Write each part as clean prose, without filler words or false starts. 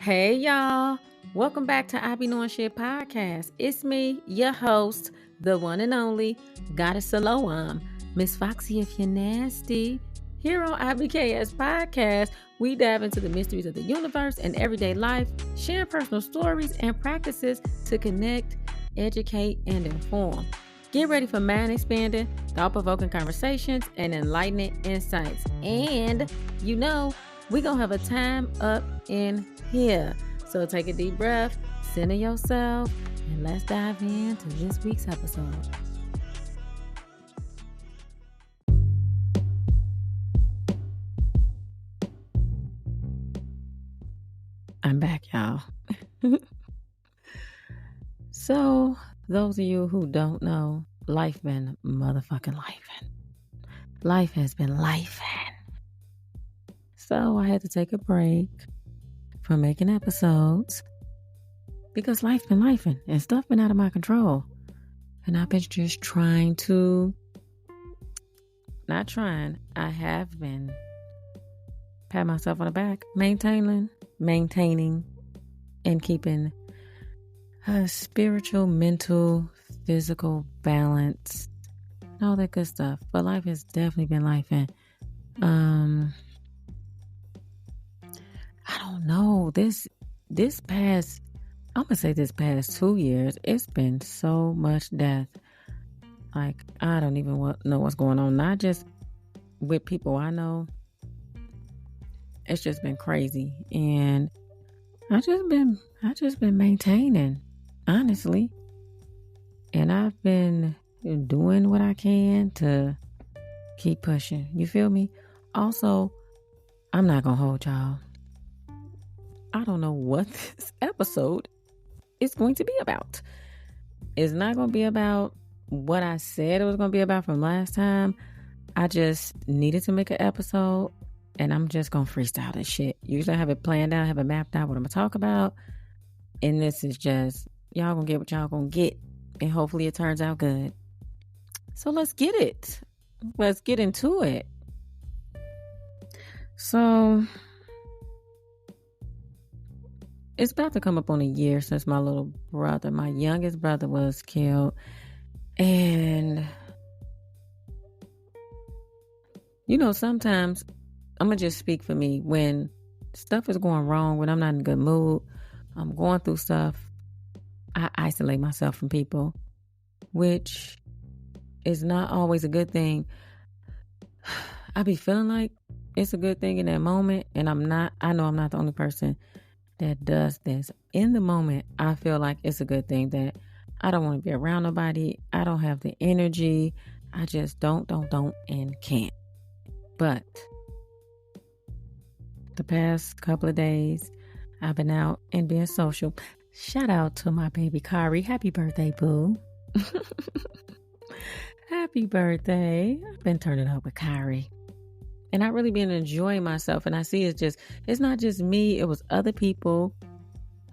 Hey y'all, welcome back to I Be Knowing Shit podcast. It's me, your host, the one and only Goddess Siloam, Miss Foxy if you're nasty. Here on IBKS podcast, we dive into the mysteries of the universe and everyday life, sharing personal stories and practices to connect, educate, and inform. Get ready for mind-expanding, thought-provoking conversations and enlightening insights. And, we're going to have a time up in here. So take a deep breath, center yourself, and let's dive into this week's episode. I'm back, y'all. So, those of you who don't know, life been motherfucking lifing. Life has been lifing. So, I had to take a break from making episodes because life been lifing and stuff been out of my control. And I've been just I have been pat myself on the back, maintaining and keeping a spiritual, mental, physical balance, and all that good stuff. But life has definitely been lifing. I don't know. This past 2 years, it's been so much death. Like, I don't even know what's going on. Not just with people I know. It's just been crazy. And I just been maintaining, honestly. And I've been doing what I can to keep pushing. You feel me? Also, I'm not going to hold y'all. I don't know what this episode is going to be about. It's not going to be about what I said it was going to be about from last time. I just needed to make an episode, and I'm just going to freestyle this shit. Usually I have it planned out, have it mapped out what I'm going to talk about. And this is just, y'all going to get what y'all going to get. And hopefully it turns out good. So let's get it. Let's get into it. So, it's about to come up on a year since my youngest brother was killed. And, sometimes I'm going to just speak for me. When stuff is going wrong, when I'm not in a good mood, I'm going through stuff, I isolate myself from people, which is not always a good thing. I be feeling like it's a good thing in that moment, and I'm not. I know I'm not the only person that does this. In the moment, I feel like it's a good thing that I don't want to be around nobody. I don't have the energy. I just don't, and can't. But the past couple of days, I've been out and being social. Shout out to my baby Kari. Happy birthday, boo. Happy birthday. I've been turning up with Kari. And I really been enjoying myself. And I see it's not just me. It was other people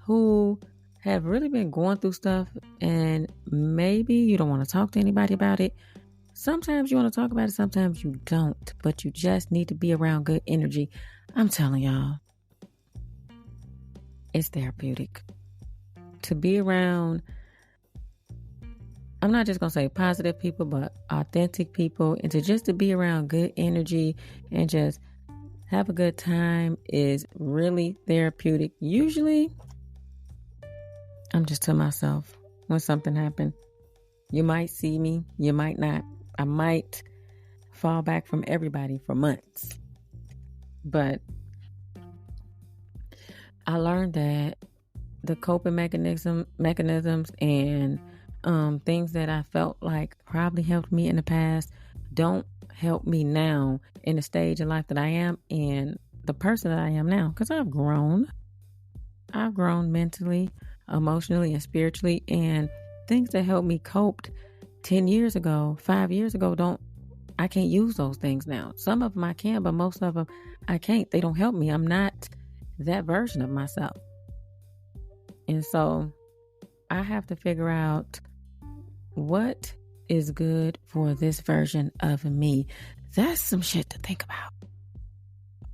who have really been going through stuff. And maybe you don't want to talk to anybody about it. Sometimes you want to talk about it. Sometimes you don't. But you just need to be around good energy. I'm telling y'all, it's therapeutic to be around. I'm not just going to say positive people, but authentic people. And to be around good energy and just have a good time is really therapeutic. Usually, I'm just to myself when something happened. You might see me, you might not. I might fall back from everybody for months. But I learned that the coping mechanisms and things that I felt like probably helped me in the past don't help me now in the stage of life that I am and the person that I am now. Because I've grown mentally, emotionally, and spiritually. And things that helped me cope 10 years ago, 5 years ago, I can't use those things now. Some of them I can, but most of them I can't. They don't help me. I'm not that version of myself. And so I have to figure out what is good for this version of me. That's some shit to think about.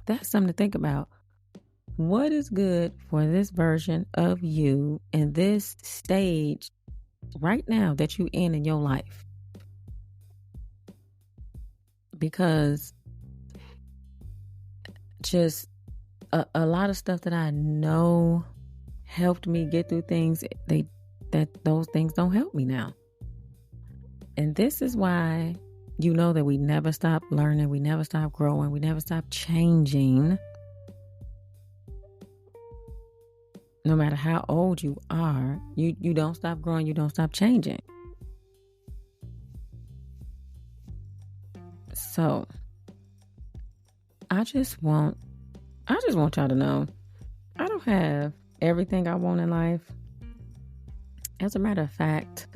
That's something to think about. What is good for this version of you in this stage right now that you in your life? Because just a lot of stuff that I know helped me get through things, those things don't help me now. And this is why you know that we never stop learning, we never stop growing, we never stop changing. No matter how old you are, you don't stop growing, you don't stop changing. So I just want y'all to know I don't have everything I want in life. As a matter of fact,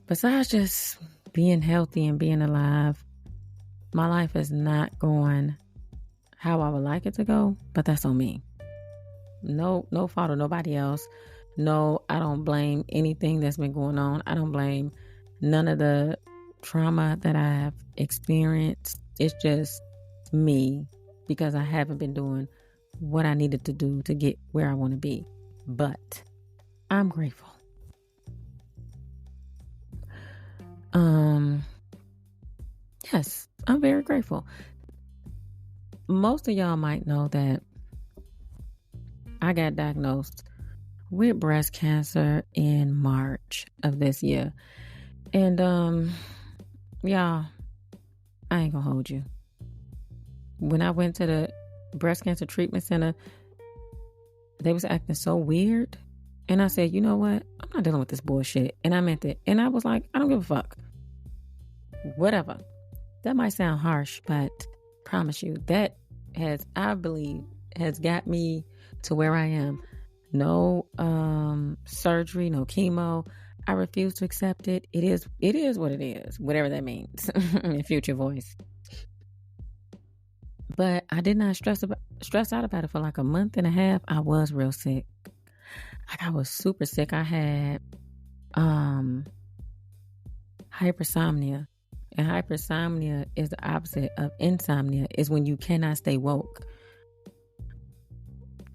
besides just being healthy and being alive, my life is not going how I would like it to go, but that's on me. No fault of nobody else. No, I don't blame anything that's been going on. I don't blame none of the trauma that I've experienced. It's just me, because I haven't been doing what I needed to do to get where I want to be. But I'm grateful. Yes, I'm very grateful. Most of y'all might know that I got diagnosed with breast cancer in March of this year. And y'all, I ain't gonna hold you. When I went to the breast cancer treatment center, they was acting so weird. And I said, you know what? I'm not dealing with this bullshit. And I meant it. And I was like, I don't give a fuck. Whatever. That might sound harsh, but promise you, that I believe, has got me to where I am. No surgery, no chemo. I refuse to accept it. It is what it is, whatever that means in future voice. But I did not stress out about it for like a month and a half. I was real sick. Like, I was super sick. I had hypersomnia. And hypersomnia is the opposite of insomnia. Is when you cannot stay woke.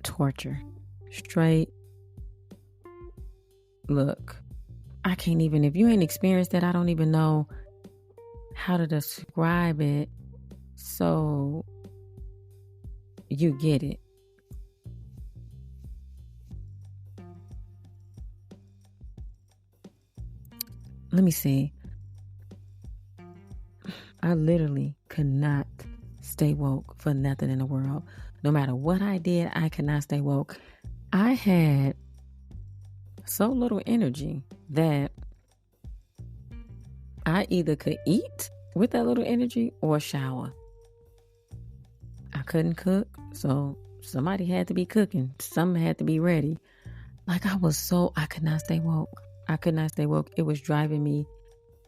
Torture. Straight. Look, I can't even, if you ain't experienced that, I don't even know how to describe it so you get it. Let me see. I literally could not stay woke for nothing in the world. No matter what I did, I could not stay woke. I had so little energy that I either could eat with that little energy or shower. I couldn't cook, so somebody had to be cooking. Something had to be ready. Like, I could not stay woke. I could not stay woke. It was driving me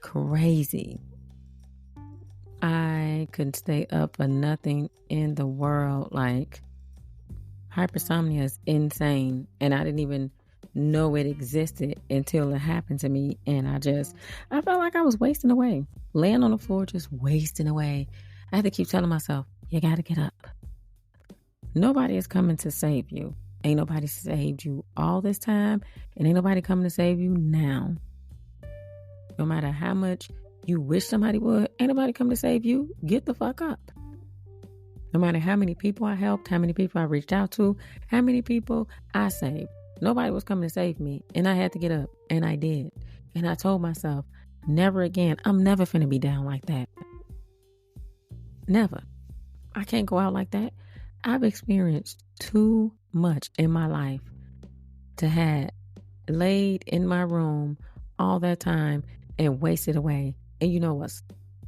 crazy. I couldn't stay up for nothing in the world. Like, hypersomnia is insane. And I didn't even know it existed until it happened to me. And I felt like I was wasting away. Laying on the floor, just wasting away. I had to keep telling myself, you got to get up. Nobody is coming to save you. Ain't nobody saved you all this time. And ain't nobody coming to save you now. No matter how much you wish somebody would, ain't nobody come to save you. Get the fuck up. No matter how many people I helped, how many people I reached out to, how many people I saved, nobody was coming to save me. And I had to get up. And I did. And I told myself, never again. I'm never finna be down like that. Never. I can't go out like that. I've experienced too much in my life to have laid in my room all that time and wasted away. And you know what's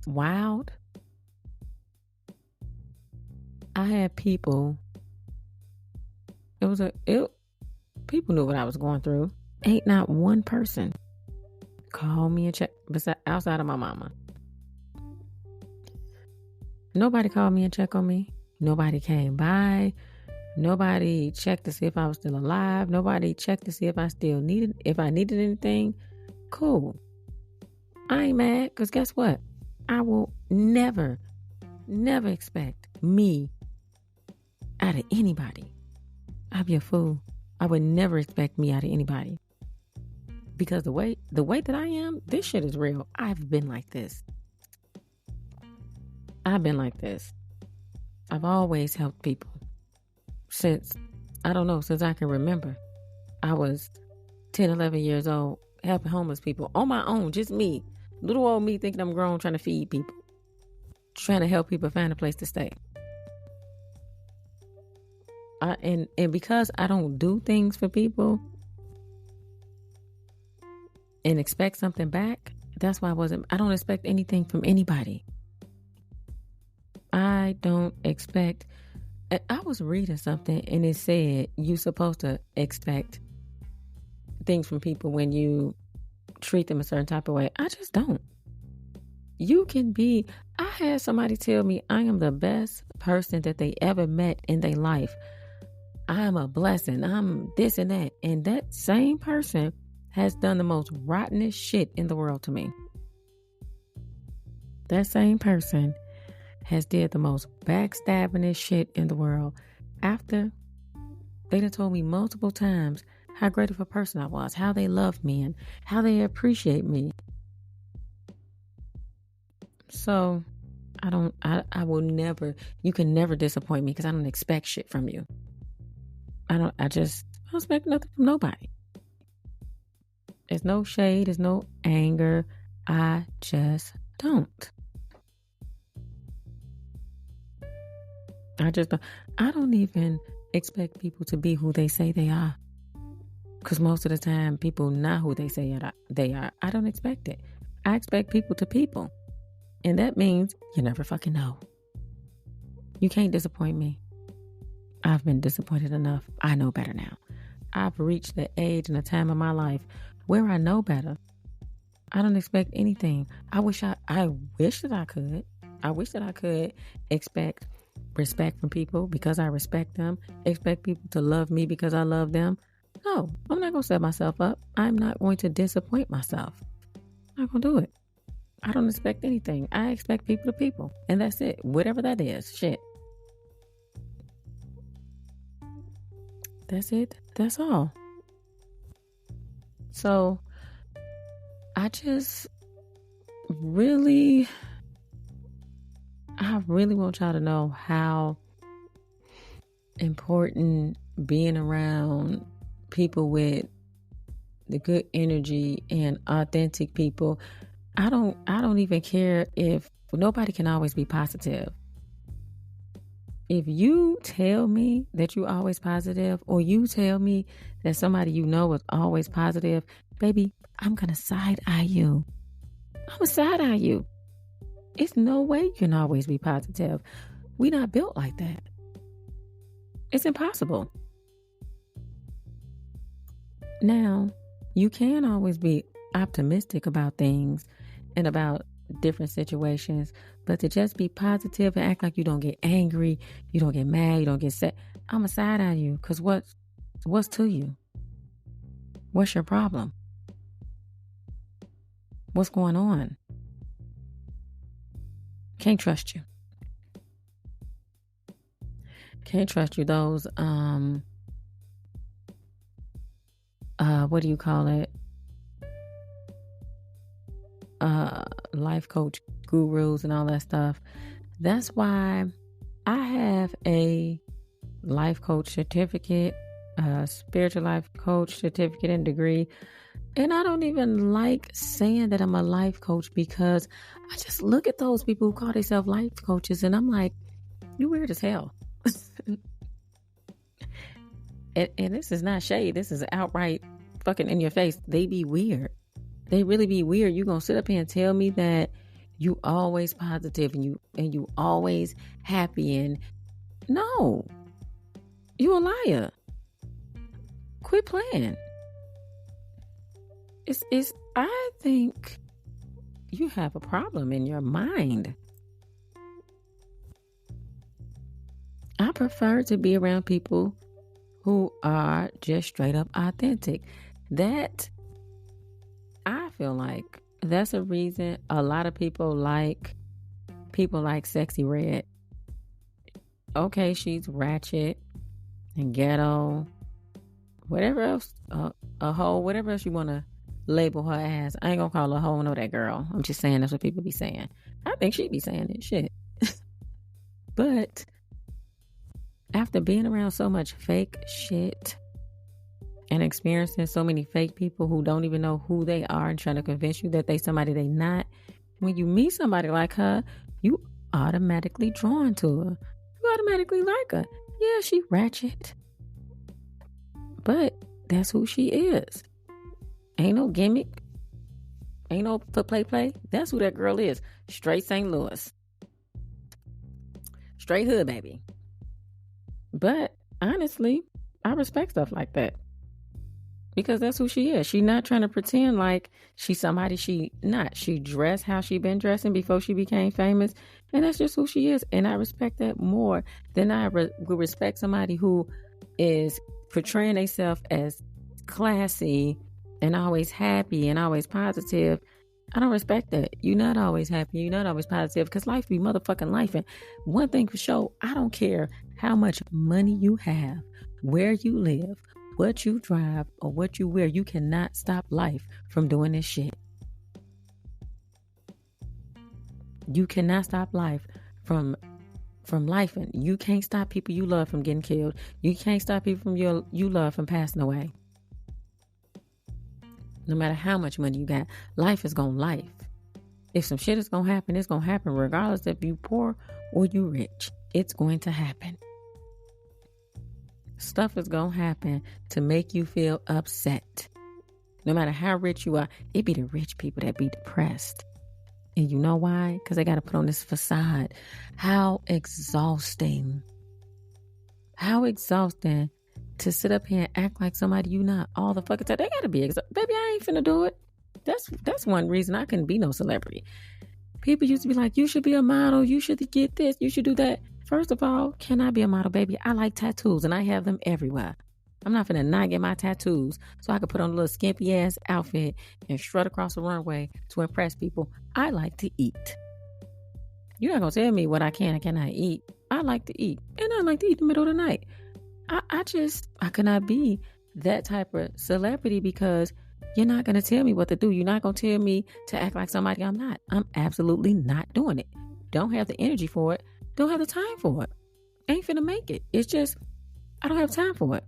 wild? I had people. People knew what I was going through. Ain't not one person called me and checked outside of my mama. Nobody called me and checked on me. Nobody came by. Nobody checked to see if I was still alive. Nobody checked to see if I needed anything. Cool. I ain't mad, because guess what? I will never expect me out of anybody. I'd be a fool. I would never expect me out of anybody. Because the way that I am, this shit is real. I've been like this. I've always helped people. Since I can remember. I was 10, 11 years old, helping homeless people on my own, just me. Little old me thinking I'm grown, trying to feed people. Trying to help people find a place to stay. And because I don't do things for people and expect something back, that's why I don't expect anything from anybody. I don't expect. I was reading something and it said you're supposed to expect things from people when you treat them a certain type of way. I just don't. I had somebody tell me I am the best person that they ever met in their life. I'm a blessing. I'm this and that. And that same person has done the most rottenest shit in the world to me. That same person has did the most backstabbingest shit in the world after they done told me multiple times how great of a person I was, how they love me and how they appreciate me. So I will never, you can never disappoint me because I don't expect shit from you. I don't expect nothing from nobody. There's no shade, there's no anger. I just don't. I don't even expect people to be who they say they are. Because most of the time, people not who they say they are. I don't expect it. I expect people to people. And that means you never fucking know. You can't disappoint me. I've been disappointed enough. I know better now. I've reached the age and the time of my life where I know better. I don't expect anything. I wish that I could. I wish that I could expect respect from people because I respect them. Expect people to love me because I love them. No, I'm not going to set myself up. I'm not going to disappoint myself. I'm not going to do it. I don't expect anything. I expect people to people. And that's it. Whatever that is. Shit. That's it. That's all. So, I really want y'all to know how important being around people with the good energy and authentic people. I don't even care if nobody can always be positive. If you tell me that you're always positive, or you tell me that somebody you know is always positive, baby, I'm going to side eye you. I'm going to side eye you. It's no way you can always be positive. We're not built like that. It's impossible. Now, you can always be optimistic about things and about different situations, but to just be positive and act like you don't get angry, you don't get mad, you don't get sad, I'm a side eye you, because what's to you? What's your problem? What's going on? Can't trust you. Can't trust you. Those what do you call it? Life coach gurus and all that stuff. That's why I have a life coach certificate, a spiritual life coach certificate and degree. And I don't even like saying that I'm a life coach, because I just look at those people who call themselves life coaches and I'm like, you weird as hell. and this is not shade. This is outright fucking in your face. They be weird. They really be weird. You gonna sit up here and tell me that you always positive and you always happy, and no, you a liar. Quit playing. I think you have a problem in your mind. I prefer to be around people who are just straight up authentic. That, I feel like that's a reason a lot of people like Sexy Red. Okay, she's ratchet. and ghetto, whatever else, a hoe, whatever else you want to label her as. I ain't gonna call her a hoe, no that girl. I'm just saying that's what people be saying. I think she be saying it, shit. But after being around so much fake shit and experiencing so many fake people who don't even know who they are and trying to convince you that they somebody they not, when you meet somebody like her, you automatically drawn to her. You automatically like her. Yeah, she ratchet, but that's who she is. Ain't no gimmick. Ain't no play. That's who that girl is. Straight St. Louis. Straight hood, baby. But honestly, I respect stuff like that. Because that's who she is. She not trying to pretend like she's somebody she not. She dressed how she been dressing before she became famous. And that's just who she is. And I respect that more than I would respect somebody who is portraying themselves as classy and always happy and always positive. I don't respect that. You're not always happy. You're not always positive because life be motherfucking life. And one thing for sure, I don't care how much money you have, where you live, what you drive, or what you wear. You cannot stop life from doing this shit. You cannot stop life from life. And you can't stop people you love from getting killed. You can't stop people from you love from passing away. No matter how much money you got, life is gonna life. If some shit is gonna happen, it's gonna happen regardless if you poor or you rich. It's going to happen. Stuff is gonna happen to make you feel upset. No matter how rich you are, it be the rich people that be depressed. And you know why? Because they got to put on this facade. How exhausting. How exhausting to sit up here and act like somebody you not all the fucking time. They got to be exhausted. Baby, I ain't finna do it. That's one reason I couldn't be no celebrity. People used to be like, you should be a model. You should get this. You should do that. First of all, can I be a model, baby? I like tattoos and I have them everywhere. I'm not finna not get my tattoos so I can put on a little skimpy ass outfit and strut across the runway to impress people. I like to eat. You're not gonna tell me what I can and cannot eat. I like to eat. And I like to eat in the middle of the night. I cannot be that type of celebrity because you're not gonna tell me what to do. You're not gonna tell me to act like somebody I'm not. I'm absolutely not doing it. Don't have the energy for it. Don't have the time for it. Ain't finna make it. It's just, I don't have time for it.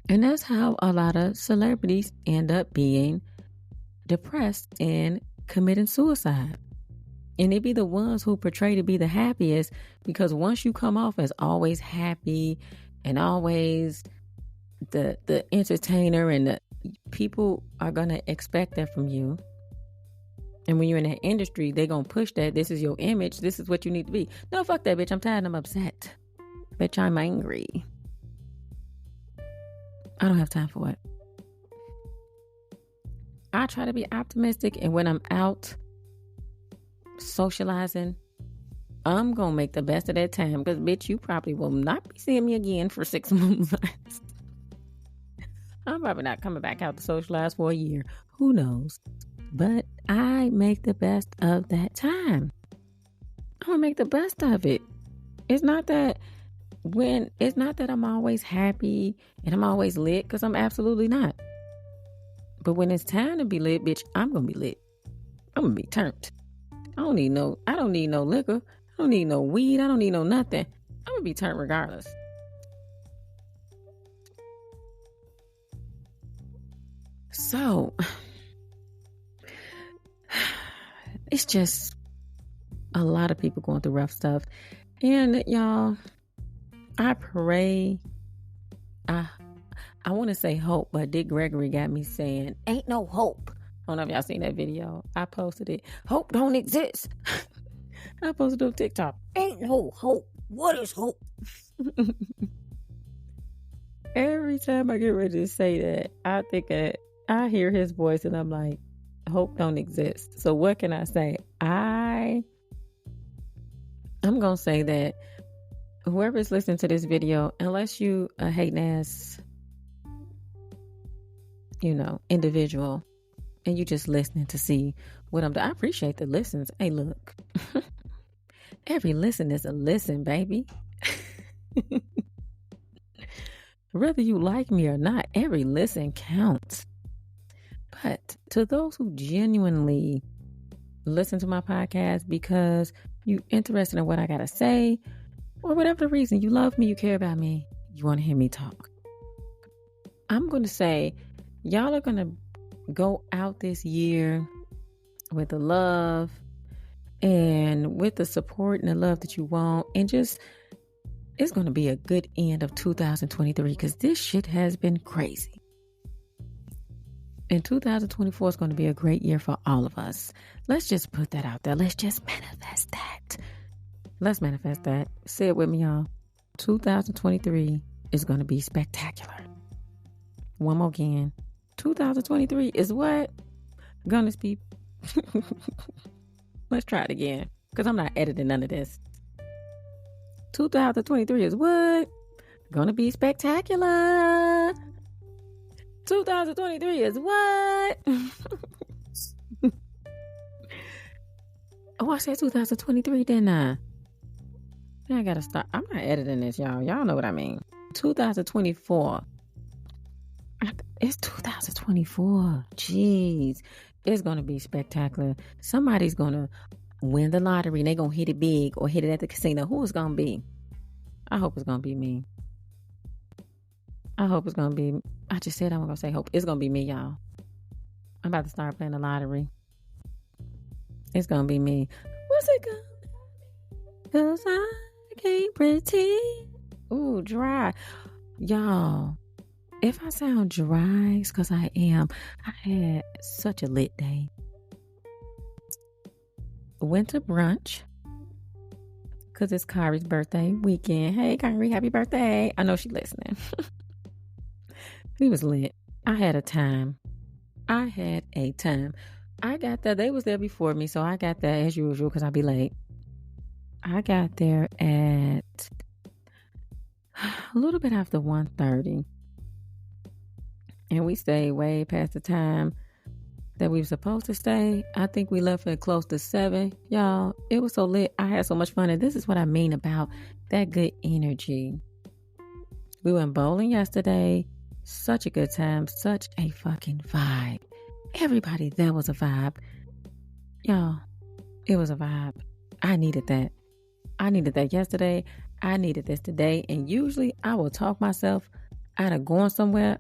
And that's how a lot of celebrities end up being depressed and committing suicide. And they be the ones who portray to be the happiest because once you come off as always happy and always the entertainer and the people are going to expect that from you. And when you're in that industry, they're going to push that. This is your image. This is what you need to be. No, fuck that, bitch. I'm tired. I'm upset. Bitch, I'm angry. I don't have time for it. I try to be optimistic, and when I'm out socializing, I'm going to make the best of that time because, bitch, you probably will not be seeing me again for 6 months. I'm probably not coming back out to socialize for a year. Who knows? But I make the best of that time. I'm going to make the best of it. It's not that I'm always happy and I'm always lit, because I'm absolutely not. But when it's time to be lit, bitch, I'm going to be lit. I'm going to be turned. I don't need no liquor. I don't need no weed. I don't need no nothing. I'm going to be turned regardless. So, it's just a lot of people going through rough stuff. And y'all, I pray, I want to say hope, but Dick Gregory got me saying, ain't no hope. I don't know if y'all seen that video. I posted it. Hope don't exist. I posted it on TikTok. Ain't no hope. What is hope? Every time I get ready to say that, I think that I hear his voice and I'm like, hope don't exist. So what can I say? I'm going to say that whoever's listening to this video, unless you a hating ass, individual, and you just listening to see what I'm doing, I appreciate the listens. Hey, look, every listen is a listen, baby. Whether you like me or not, every listen counts. But to those who genuinely listen to my podcast because you interested in what I gotta say, or whatever the reason, you love me, you care about me, you want to hear me talk, I'm going to say y'all are going to go out this year with the love and with the support and the love that you want, and just it's going to be a good end of 2023 because this shit has been crazy. And 2024 is going to be a great year for all of us. Let's just put that out there. Let's just manifest that. Let's manifest that. Say it with me, y'all. 2023 is going to be spectacular. One more again. 2023 is what? Gonna be. Let's try it again. Because I'm not editing none of this. 2023 is what? Gonna be spectacular. 2023 is what? Oh, I said 2023, didn't I? Then I gotta stop. I'm not editing this, y'all. Y'all know what I mean. 2024. It's 2024. Jeez. It's gonna be spectacular. Somebody's gonna win the lottery and they're gonna hit it big or hit it at the casino. Who is gonna be? I hope it's gonna be me. I hope it's gonna be. I just said I'm gonna say hope. It's gonna be me, y'all. I'm about to start playing the lottery. It's gonna be me. What's it gonna be? 'Cause I can't pretend. Ooh, dry. Y'all, if I sound dry, it's because I am. I had such a lit day. Went to brunch because it's Kyrie's birthday weekend. Hey, Kyrie, happy birthday. I know she's listening. He was lit. I had a time. I got there. They was there before me, so I got there as usual because I'll be late. I got there at a little bit after 1:30. And we stayed way past the time that we were supposed to stay. I think we left at close to 7. Y'all, it was so lit. I had so much fun. And this is what I mean about that good energy. We went bowling yesterday. Such a good time. Such a fucking vibe. Everybody there was a vibe. Y'all, it was a vibe. I needed that. I needed that yesterday. I needed this today. And usually I will talk myself out of going somewhere.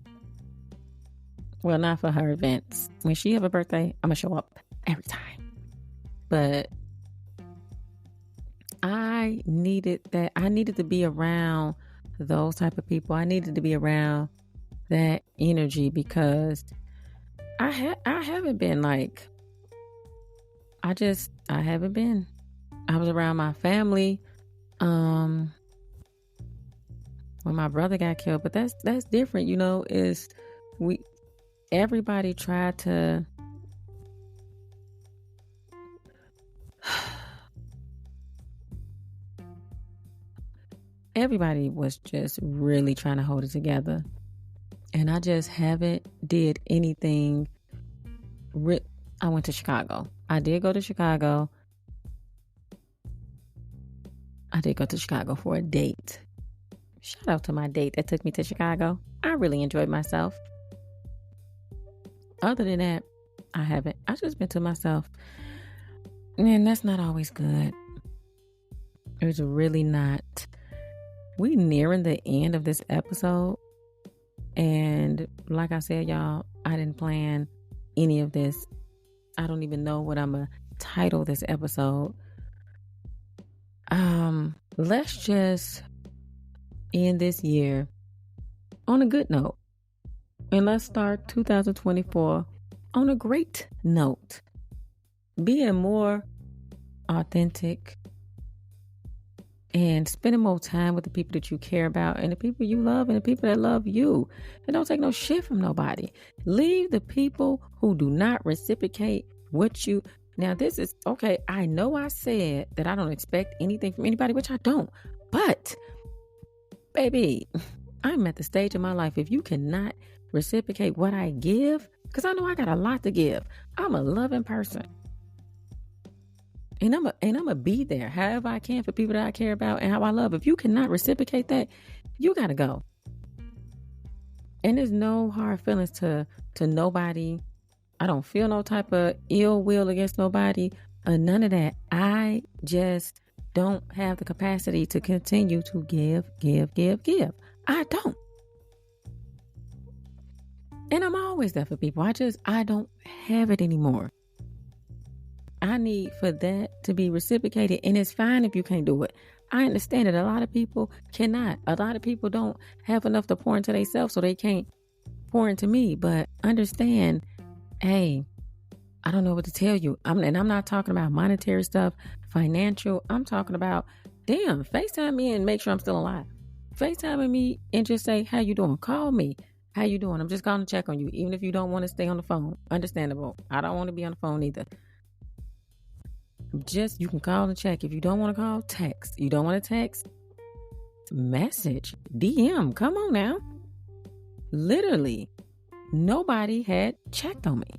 Well, not for her events. When she have a birthday, I'm going to show up every time. But I needed that. I needed to be around those type of people. I needed to be around that energy because I haven't been like, I haven't been. I was around my family when my brother got killed, but that's different, you know, everybody tried to everybody was just really trying to hold it together. And I just haven't did anything. I went to Chicago. I did go to Chicago. I did go to Chicago for a date. Shout out to my date that took me to Chicago. I really enjoyed myself. Other than that, I haven't. I just been to myself. And that's not always good. It's really not. We nearing the end of this episode. And like I said, y'all, I didn't plan any of this. I don't even know what I'm going to title this episode. Let's just end this year on a good note. And let's start 2024 on a great note. Being more authentic and spending more time with the people that you care about and the people you love and the people that love you. And don't take no shit from nobody. Leave the people who do not reciprocate what you... Now, this is... Okay, I know I said that I don't expect anything from anybody, which I don't. But, baby, I'm at the stage of my life. If you cannot reciprocate what I give, because I know I got a lot to give. I'm a loving person. And I'm gonna be there however I can for people that I care about and how I love. If you cannot reciprocate that, you gotta go. And there's no hard feelings to nobody. I don't feel no type of ill will against nobody. None of that. I just don't have the capacity to continue to give. I don't. And I'm always there for people. I don't have it anymore. I need for that to be reciprocated. And it's fine if you can't do it. I understand that a lot of people cannot. A lot of people don't have enough to pour into themselves, so they can't pour into me. But understand, hey, I don't know what to tell you. I'm not talking about monetary stuff, financial. I'm talking about, damn, FaceTime me and make sure I'm still alive. FaceTime me and just say, how you doing? Call me. How you doing? I'm just calling to check on you. Even if you don't want to stay on the phone. Understandable. I don't want to be on the phone either. Just, you can call and check. If you don't want to call, text. You don't want to text? Message. DM. Come on now. Literally, nobody had checked on me.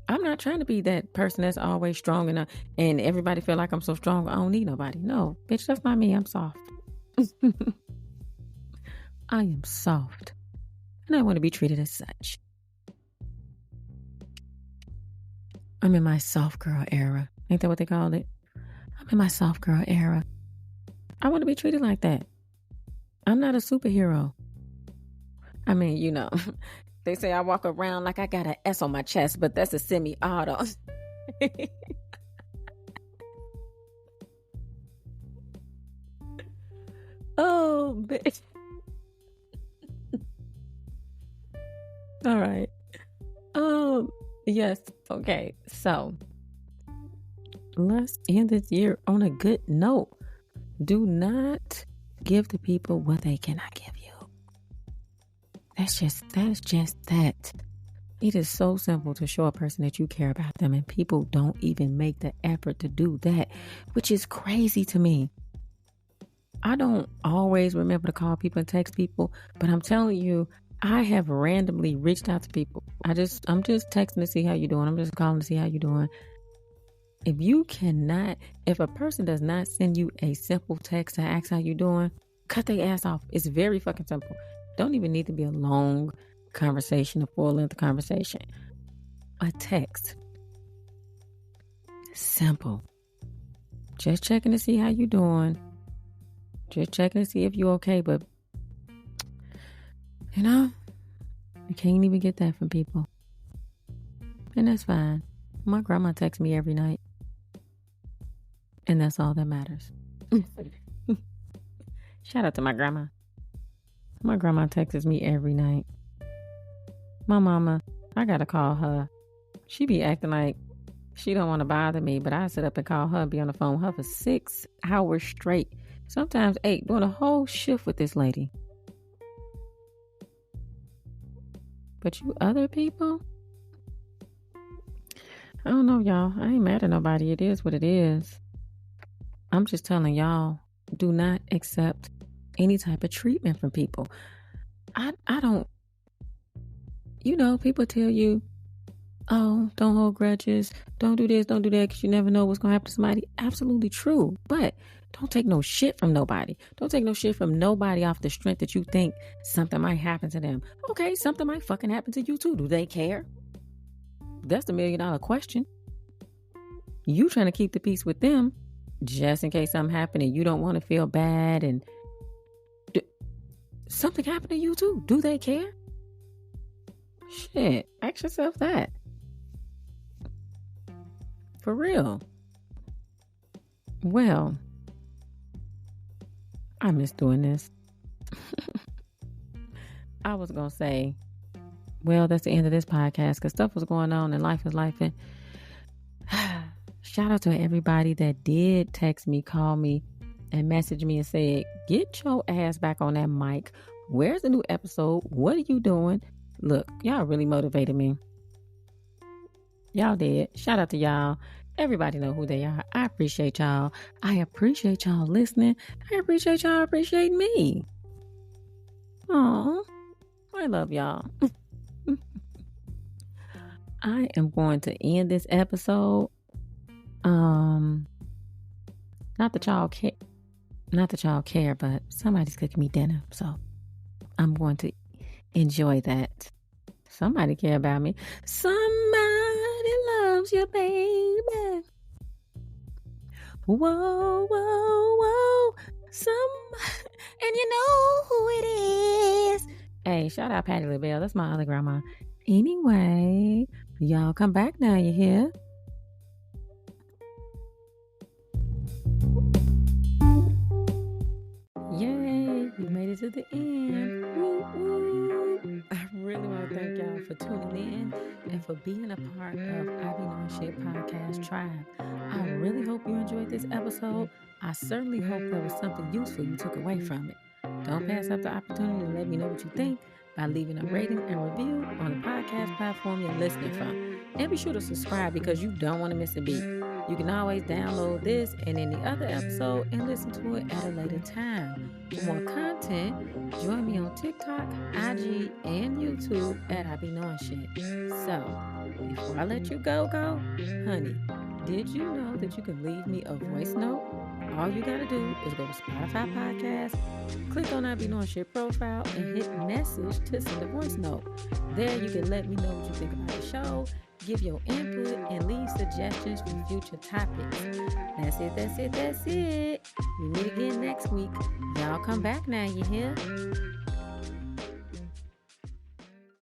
I'm not trying to be that person that's always strong enough and everybody feel like I'm so strong. I don't need nobody. No, bitch, that's not me. I'm soft. I am soft. And I want to be treated as such. I'm in my soft girl era. Ain't that what they call it? I'm in my soft girl era. I want to be treated like that. I'm not a superhero. I mean, you know, they say I walk around like I got an S on my chest, but that's a semi-auto. Oh, bitch. All right. Yes. Okay. So let's end this year on a good note. Do not give the people what they cannot give you. That's just that. It is so simple to show a person that you care about them, and people don't even make the effort to do that, which is crazy to me. I don't always remember to call people and text people, but I'm telling you, I have randomly reached out to people. I'm just texting to see how you doing. I'm just calling to see how you doing. If a person does not send you a simple text to ask how you doing, cut their ass off. It's very fucking simple. Don't even need to be a long conversation, a full-length conversation. A text. Simple. Just checking to see how you doing. Just checking to see if you're okay, but you know, you can't even get that from people. And that's fine. My grandma texts me every night. And that's all that matters. Shout out to my grandma. My grandma texts me every night. My mama, I gotta call her. She be acting like she don't want to bother me, but I sit up and call her, be on the phone with her for 6 hours straight. Sometimes 8, doing a whole shift with this lady. But you other people, I don't know, y'all. I ain't mad at nobody. It is what it is. I'm just telling y'all, do not accept any type of treatment from people. I don't, people tell you, oh, don't hold grudges. Don't do this, don't do that, because you never know what's going to happen to somebody. Absolutely true. But don't take no shit from nobody. Don't take no shit from nobody off the strength that you think something might happen to them. Okay, something might fucking happen to you too. Do they care? That's the $1 million question. You trying to keep the peace with them just in case something happened and you don't want to feel bad and something happened to you too. Do they care? Shit, ask yourself that. For real. Well, I miss doing this. I was going to say, well, that's the end of this podcast because stuff was going on and life is life. And shout out to everybody that did text me, call me, and message me and said, get your ass back on that mic. Where's the new episode? What are you doing? Look, y'all really motivated me. Y'all did. Shout out to y'all. Everybody know who they are. I appreciate y'all. I appreciate y'all listening. I appreciate y'all appreciating me. Aw, I love y'all. I am going to end this episode. Not that y'all care, but somebody's cooking me dinner, so I'm going to enjoy that. Somebody care about me. Somebody loves you, baby. Whoa, whoa, whoa. And you know who it is. Hey, shout out Patti LaBelle. That's my other grandma. Anyway, y'all come back now, you hear? Yay, we made it to the end. Woo, woo. I really want to thank y'all for tuning in and for being a part of I Be Knowing Shit Podcast Tribe. I really hope you enjoyed this episode. I certainly hope there was something useful you took away from it. Don't pass up the opportunity to let me know what you think by leaving a rating and review on the podcast platform you're listening from. And be sure to subscribe because you don't want to miss a beat. You can always download this and any other episode and listen to it at a later time. For more content, join me on TikTok, IG, and YouTube at I Be Knowing Shit. So, before I let you go, honey, did you know that you can leave me a voice note? All you gotta do is go to Spotify Podcast, click on I Be Knowing Shit profile, and hit message to send a voice note. There you can let me know what you think about the show, give your input, and leave suggestions for future topics. That's it. We meet again next week. Y'all come back now, you hear?